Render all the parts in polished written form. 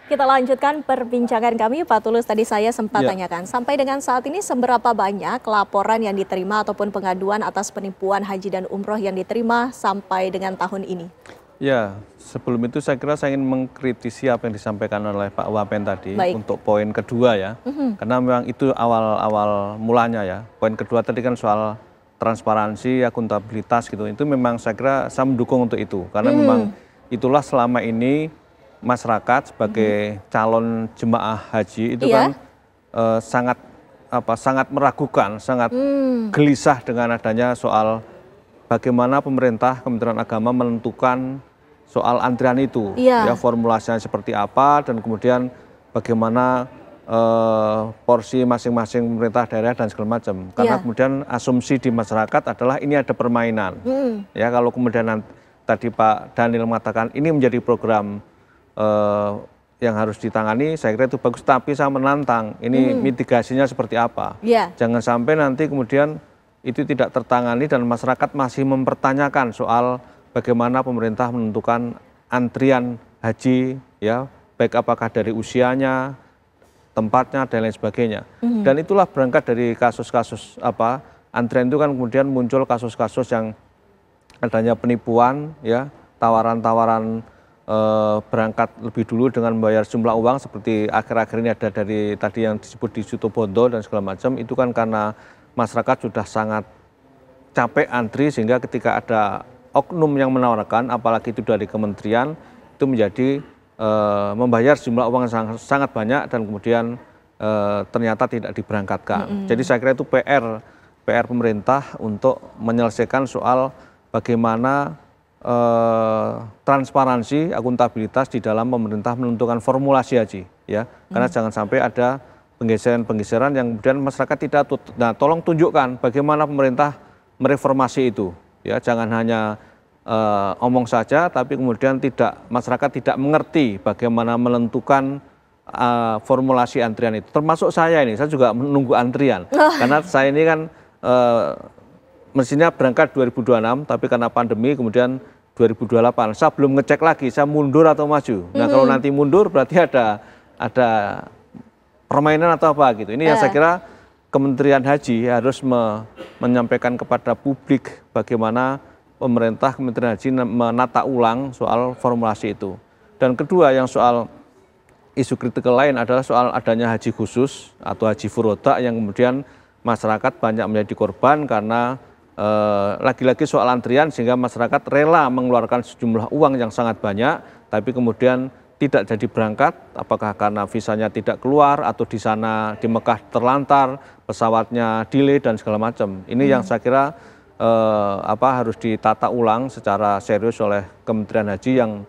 Kita lanjutkan perbincangan kami, Pak Tulus. Tadi saya sempat tanyakan, sampai dengan saat ini seberapa banyak laporan yang diterima ataupun pengaduan atas penipuan haji dan umroh yang diterima sampai dengan tahun ini? Ya, sebelum itu saya kira saya ingin mengkritisi apa yang disampaikan oleh Pak Wamen tadi. Baik. Untuk poin kedua ya, karena memang itu awal mulanya ya. Poin kedua tadi kan soal transparansi, akuntabilitas gitu. Itu memang saya kira saya mendukung untuk itu, karena memang itulah selama ini masyarakat sebagai calon jemaah haji itu kan sangat meragukan, sangat gelisah dengan adanya soal bagaimana pemerintah, Kementerian Agama menentukan soal antrian itu, ya formulasinya seperti apa, dan kemudian bagaimana porsi masing-masing pemerintah daerah dan segala macam. Karena kemudian asumsi di masyarakat adalah ini ada permainan. Ya, kalau kemudian tadi Pak Daniel mengatakan ini menjadi program yang harus ditangani, saya kira itu bagus, tapi saya menantang ini mitigasinya seperti apa. Jangan sampai nanti kemudian itu tidak tertangani dan masyarakat masih mempertanyakan soal bagaimana pemerintah menentukan antrian haji, ya, baik apakah dari usianya, tempatnya, dan lain sebagainya. Dan itulah berangkat dari kasus-kasus antrian itu kan kemudian muncul kasus-kasus yang adanya penipuan, ya, tawaran-tawaran berangkat lebih dulu dengan membayar jumlah uang seperti akhir-akhir ini ada dari tadi yang disebut di Situbondo dan segala macam. Itu kan karena masyarakat sudah sangat capek antri sehingga ketika ada oknum yang menawarkan, apalagi itu dari kementerian, itu menjadi membayar jumlah uang yang sangat banyak dan kemudian ternyata tidak diberangkatkan. Jadi saya kira itu PR pemerintah untuk menyelesaikan soal bagaimana transparansi, akuntabilitas di dalam pemerintah menentukan formulasi haji, ya, karena jangan sampai ada penggeseran-penggeseran yang kemudian masyarakat tidak nah, tolong tunjukkan bagaimana pemerintah mereformasi itu, ya, jangan hanya omong saja, tapi kemudian masyarakat tidak mengerti bagaimana menentukan formulasi antrian itu. Termasuk saya ini, saya juga menunggu antrian, karena saya ini kan mestinya berangkat 2026, tapi karena pandemi kemudian 2028. Saya belum ngecek lagi, saya mundur atau maju. Nah, kalau nanti mundur berarti ada permainan atau apa gitu. Ini yang saya kira Kementerian Haji harus menyampaikan kepada publik bagaimana pemerintah Kementerian Haji menata ulang soal formulasi itu. Dan kedua, yang soal isu kritikal lain adalah soal adanya haji khusus atau haji furoda yang kemudian masyarakat banyak menjadi korban karena lagi-lagi soal antrian sehingga masyarakat rela mengeluarkan sejumlah uang yang sangat banyak, tapi kemudian tidak jadi berangkat, apakah karena visanya tidak keluar atau di sana di Mekah terlantar, pesawatnya delay dan segala macam. Ini yang saya kira harus ditata ulang secara serius oleh Kementerian Haji yang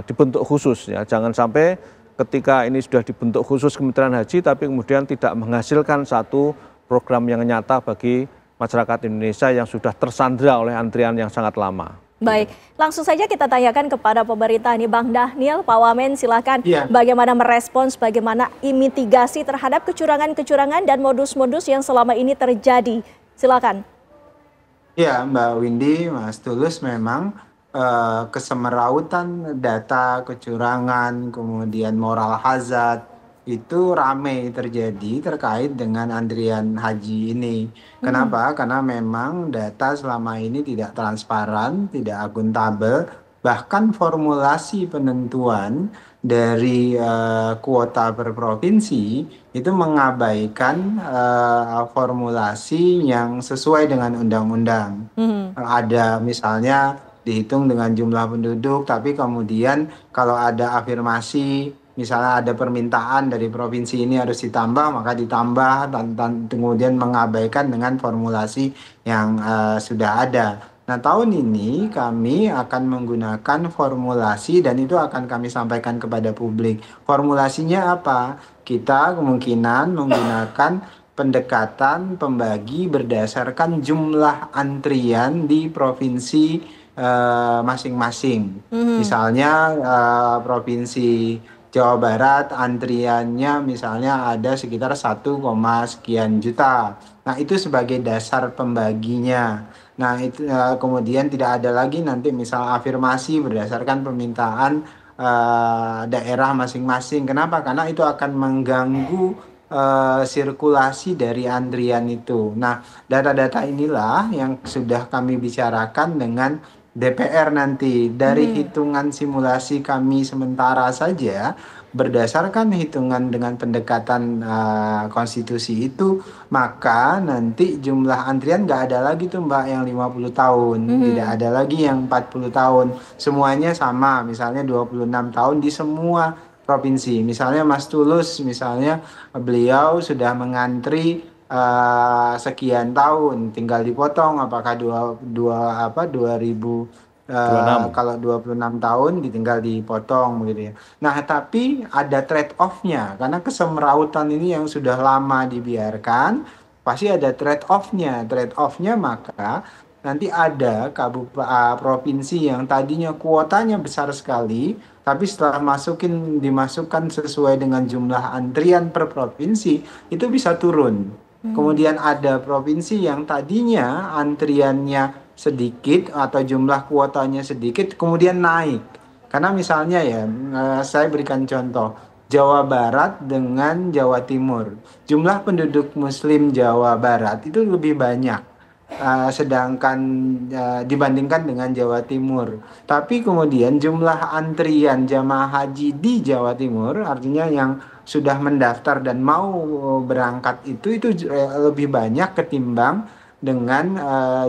dibentuk khusus, ya. Jangan sampai ketika ini sudah dibentuk khusus Kementerian Haji tapi kemudian tidak menghasilkan satu program yang nyata bagi masyarakat Indonesia yang sudah tersandra oleh antrian yang sangat lama. Baik, langsung saja kita tanyakan kepada pemerintah nih, Bang Daniel, Pak Wamen, silakan bagaimana merespons, bagaimana mitigasi terhadap kecurangan-kecurangan dan modus-modus yang selama ini terjadi. Silakan. Ya, Mbak Windy, Mas Tulus, memang kesemerautan data kecurangan, kemudian moral hazard, itu ramai terjadi terkait dengan antrian haji ini. Kenapa? Karena memang data selama ini tidak transparan, tidak akuntabel, bahkan formulasi penentuan dari kuota per provinsi itu mengabaikan formulasi yang sesuai dengan undang-undang. Ada misalnya dihitung dengan jumlah penduduk, tapi kemudian kalau ada afirmasi, misalnya ada permintaan dari provinsi ini harus ditambah, maka ditambah dan kemudian mengabaikan dengan formulasi yang sudah ada. Nah, tahun ini kami akan menggunakan formulasi dan itu akan kami sampaikan kepada publik. Formulasinya apa? Kita kemungkinan menggunakan pendekatan pembagi berdasarkan jumlah antrian di provinsi masing-masing. Misalnya provinsi Jawa Barat antriannya misalnya ada sekitar 1, sekian juta. Nah, itu sebagai dasar pembaginya. Nah, itu kemudian tidak ada lagi nanti misal afirmasi berdasarkan permintaan daerah masing-masing. Kenapa? Karena itu akan mengganggu sirkulasi dari antrian itu. Nah, data-data inilah yang sudah kami bicarakan dengan DPR nanti. Dari hitungan simulasi kami sementara saja, berdasarkan hitungan dengan pendekatan konstitusi itu, maka nanti jumlah antrian nggak ada lagi tuh Mbak yang 50 tahun, tidak ada lagi yang 40 tahun. Semuanya sama, misalnya 26 tahun di semua provinsi. Misalnya Mas Tulus, misalnya beliau sudah mengantri sekian tahun, tinggal dipotong apakah 2000 kalau 26 tahun ditinggal dipotong gitu ya. Nah, tapi ada trade off-nya karena kesemrautan ini yang sudah lama dibiarkan, pasti ada trade off-nya. Trade off-nya maka nanti ada provinsi yang tadinya kuotanya besar sekali, tapi setelah dimasukkan sesuai dengan jumlah antrian per provinsi, itu bisa turun. Kemudian ada provinsi yang tadinya antriannya sedikit atau jumlah kuotanya sedikit, kemudian naik. Karena misalnya ya, saya berikan contoh, Jawa Barat dengan Jawa Timur. Jumlah penduduk Muslim Jawa Barat itu lebih banyak, sedangkan dibandingkan dengan Jawa Timur. Tapi kemudian jumlah antrian jamaah haji di Jawa Timur, artinya yang sudah mendaftar dan mau berangkat itu lebih banyak ketimbang dengan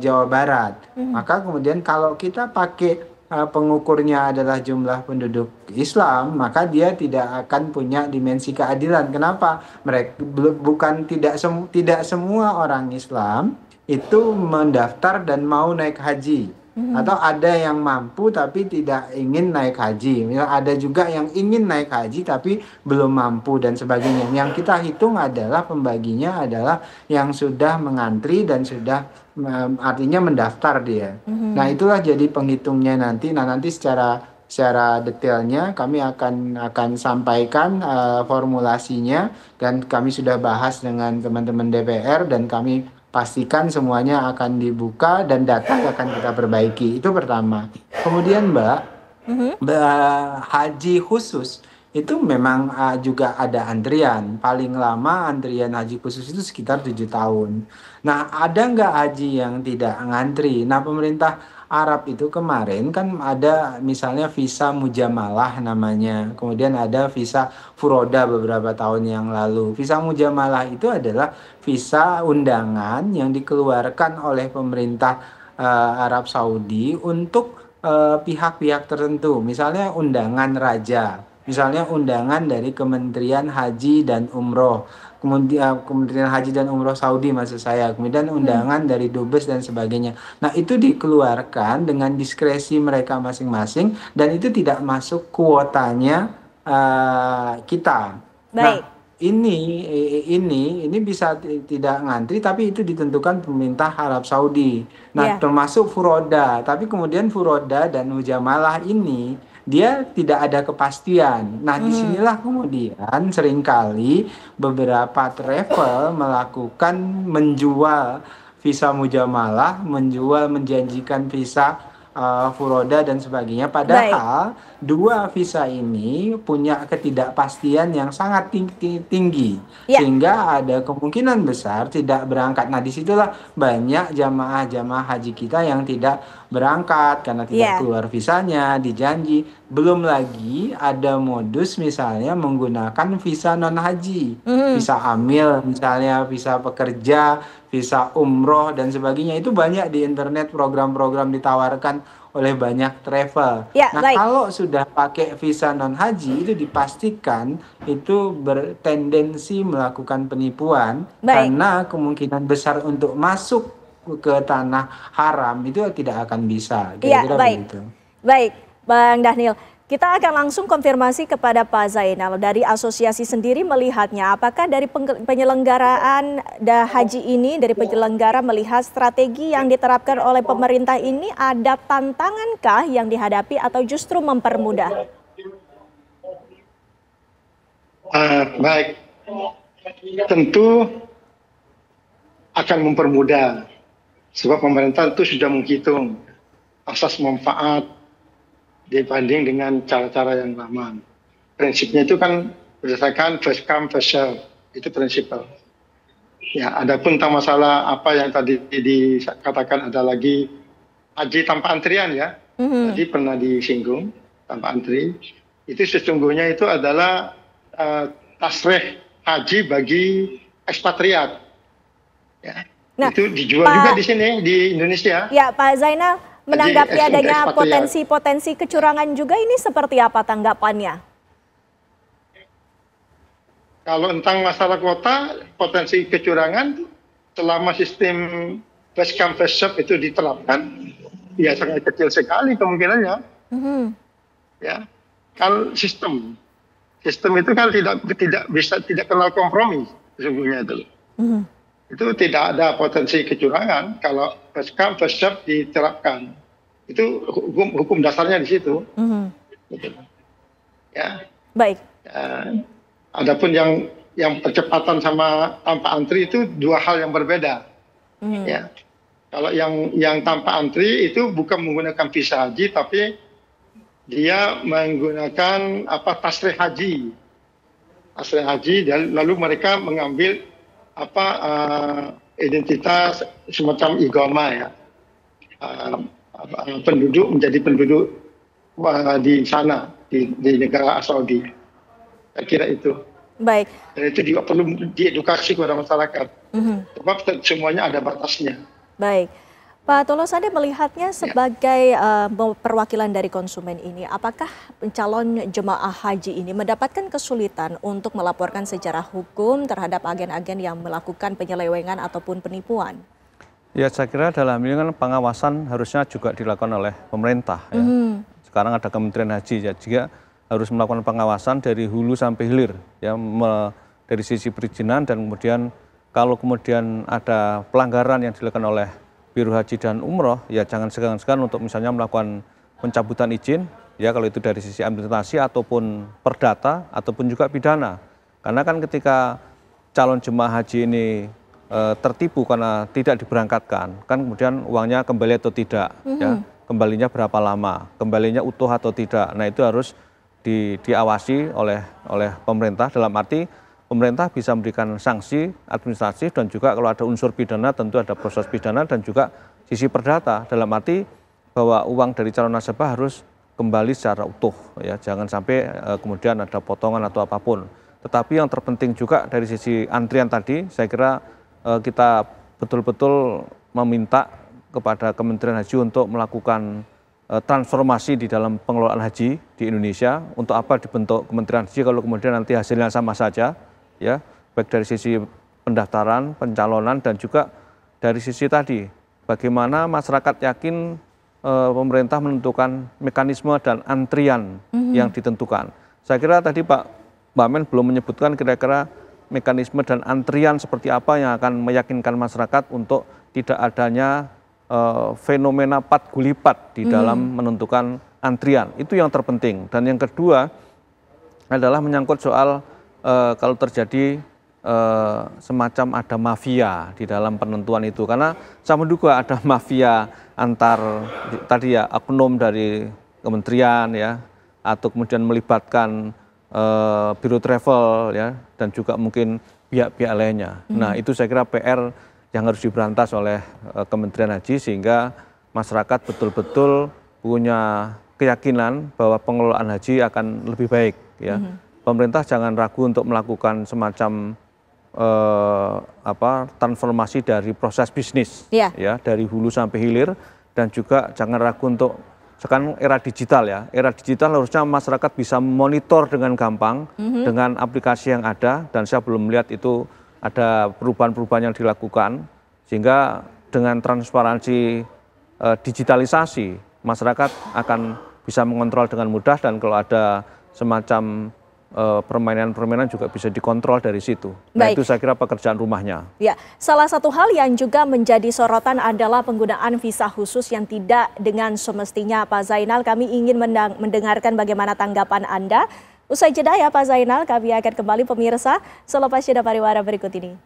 Jawa Barat. Maka kemudian kalau kita pakai pengukurnya adalah jumlah penduduk Islam, maka dia tidak akan punya dimensi keadilan. Kenapa? Tidak semua orang Islam itu mendaftar dan mau naik haji. Atau ada yang mampu tapi tidak ingin naik haji. Ada juga yang ingin naik haji tapi belum mampu dan sebagainya. Yang kita hitung adalah pembaginya adalah yang sudah mengantri dan sudah artinya mendaftar dia. Nah, itulah jadi penghitungnya nanti. Nah, nanti secara detailnya kami akan sampaikan formulasinya, dan kami sudah bahas dengan teman-teman DPR dan kami pastikan semuanya akan dibuka dan data akan kita perbaiki. Itu pertama. Kemudian Mbak, haji khusus itu memang juga ada antrian. Paling lama antrian haji khusus itu sekitar 7 tahun. Nah, ada nggak haji yang tidak ngantri? Nah, pemerintah Arab itu kemarin kan ada misalnya visa mujamalah namanya. Kemudian ada visa furoda beberapa tahun yang lalu. Visa mujamalah itu adalah visa undangan yang dikeluarkan oleh pemerintah Arab Saudi untuk pihak-pihak tertentu. Misalnya undangan raja. Misalnya undangan dari Kementerian Haji dan Umroh, kemudian Kementerian Haji dan Umroh Saudi maksud saya, kemudian undangan dari Dubes dan sebagainya. Nah, itu dikeluarkan dengan diskresi mereka masing-masing dan itu tidak masuk kuotanya kita. Baik. Nah, ini bisa tidak ngantri tapi itu ditentukan pemerintah Arab Saudi. Nah, termasuk furoda, tapi kemudian furoda dan mujamalah ini dia tidak ada kepastian. Nah, disinilah kemudian seringkali beberapa travel menjual visa mujamalah, menjanjikan visa furoda dan sebagainya. Padahal dua visa ini punya ketidakpastian yang sangat tinggi, sehingga ada kemungkinan besar tidak berangkat. Nah, disitulah banyak jamaah haji kita yang tidak berangkat karena tidak keluar visanya, dijanji. Belum lagi ada modus misalnya menggunakan visa non haji, visa amil misalnya, visa pekerja, visa umroh dan sebagainya. Itu banyak di internet program-program ditawarkan oleh banyak travel. Kalau sudah pakai visa non haji itu dipastikan itu bertendensi melakukan penipuan karena kemungkinan besar untuk masuk ke tanah haram itu tidak akan bisa. Kira-kira begitu. Baik, Bang Dhanil. Kita akan langsung konfirmasi kepada Pak Zainal. Dari asosiasi sendiri melihatnya, apakah dari penyelenggaraan haji ini, dari penyelenggara melihat strategi yang diterapkan oleh pemerintah ini ada tantangankah yang dihadapi atau justru mempermudah? Baik, tentu akan mempermudah. Sebab pemerintah itu sudah menghitung asas manfaat dibanding dengan cara-cara yang lama. Prinsipnya itu kan berdasarkan first come first serve, itu prinsipal. Ya, adapun tentang masalah apa yang tadi dikatakan ada lagi haji tanpa antrian ya, tadi pernah disinggung tanpa antri, itu sesungguhnya itu adalah tasrih haji bagi ekspatriat. Ya. Nah, itu dijual juga di sini di Indonesia. Ya, Pak Zainal, menanggapi adanya potensi kecurangan juga, ini seperti apa tanggapannya? Kalau tentang masalah kuota, potensi kecurangan selama sistem first come first serve itu diterapkan, ya sangat kecil sekali kemungkinannya. Ya, kalau sistem itu kan tidak kenal kompromi sesungguhnya itu. Itu tidak ada potensi kecurangan kalau first come first serve diterapkan. Itu hukum dasarnya di situ. Gitu. Ya. Baik. Adapun yang percepatan sama tanpa antri itu dua hal yang berbeda. Ya. Kalau yang tanpa antri itu bukan menggunakan visa haji, tapi dia menggunakan tasrih haji. Tasrih haji, dan lalu mereka mengambil identitas semacam igama ya, penduduk menjadi penduduk di sana di negara Saudi. Saya kira itu. Baik. Dan itu juga perlu diedukasi kepada masyarakat. Sebab semuanya ada batasnya. Baik. Pak Tulus, Anda melihatnya sebagai perwakilan dari konsumen ini, apakah calon jemaah haji ini mendapatkan kesulitan untuk melaporkan secara hukum terhadap agen-agen yang melakukan penyelewengan ataupun penipuan? Ya, saya kira dalam ini kan pengawasan harusnya juga dilakukan oleh pemerintah. Ya. Sekarang ada Kementerian Haji, ya, juga harus melakukan pengawasan dari hulu sampai hilir, ya, dari sisi perizinan, dan kemudian kalau kemudian ada pelanggaran yang dilakukan oleh Biro Haji dan Umroh, ya jangan segan-segan untuk misalnya melakukan pencabutan izin, ya kalau itu dari sisi administrasi ataupun perdata ataupun juga pidana. Karena kan ketika calon jemaah haji ini tertipu karena tidak diberangkatkan, kan kemudian uangnya kembali atau tidak, ya kembalinya berapa lama, kembalinya utuh atau tidak. Nah itu harus diawasi oleh pemerintah, dalam arti pemerintah bisa memberikan sanksi administratif, dan juga kalau ada unsur pidana tentu ada proses pidana, dan juga sisi perdata dalam arti bahwa uang dari calon nasabah harus kembali secara utuh, ya jangan sampai kemudian ada potongan atau apapun. Tetapi yang terpenting juga dari sisi antrian tadi, saya kira kita betul-betul meminta kepada Kementerian Haji untuk melakukan transformasi di dalam pengelolaan haji di Indonesia. Untuk apa dibentuk Kementerian Haji kalau kemudian nanti hasilnya sama saja? Ya, baik dari sisi pendaftaran, pencalonan, dan juga dari sisi tadi bagaimana masyarakat yakin pemerintah menentukan mekanisme dan antrian yang ditentukan. Saya kira tadi Mbak Men belum menyebutkan kira-kira mekanisme dan antrian seperti apa yang akan meyakinkan masyarakat untuk tidak adanya fenomena pat gulipat di dalam menentukan antrian. Itu yang terpenting. Dan yang kedua adalah menyangkut soal kalau terjadi semacam ada mafia di dalam penentuan itu, karena saya menduga ada mafia antar tadi ya oknum dari kementerian ya, atau kemudian melibatkan biro travel ya, dan juga mungkin pihak-pihak lainnya. Nah itu saya kira PR yang harus diberantas oleh Kementerian Haji, sehingga masyarakat betul-betul punya keyakinan bahwa pengelolaan haji akan lebih baik ya. Pemerintah jangan ragu untuk melakukan semacam transformasi dari proses bisnis, ya dari hulu sampai hilir, dan juga jangan ragu untuk sekarang era digital ya. Era digital harusnya masyarakat bisa monitor dengan gampang dengan aplikasi yang ada, dan saya belum melihat itu ada perubahan-perubahan yang dilakukan, sehingga dengan transparansi digitalisasi masyarakat akan bisa mengontrol dengan mudah, dan kalau ada semacam permainan-permainan juga bisa dikontrol dari situ. Nah itu saya kira pekerjaan rumahnya. Ya, salah satu hal yang juga menjadi sorotan adalah penggunaan visa khusus yang tidak dengan semestinya. Pak Zainal, kami ingin mendengarkan bagaimana tanggapan Anda. Usai jeda ya Pak Zainal, kami akan kembali pemirsa selepas jeda pariwara berikut ini.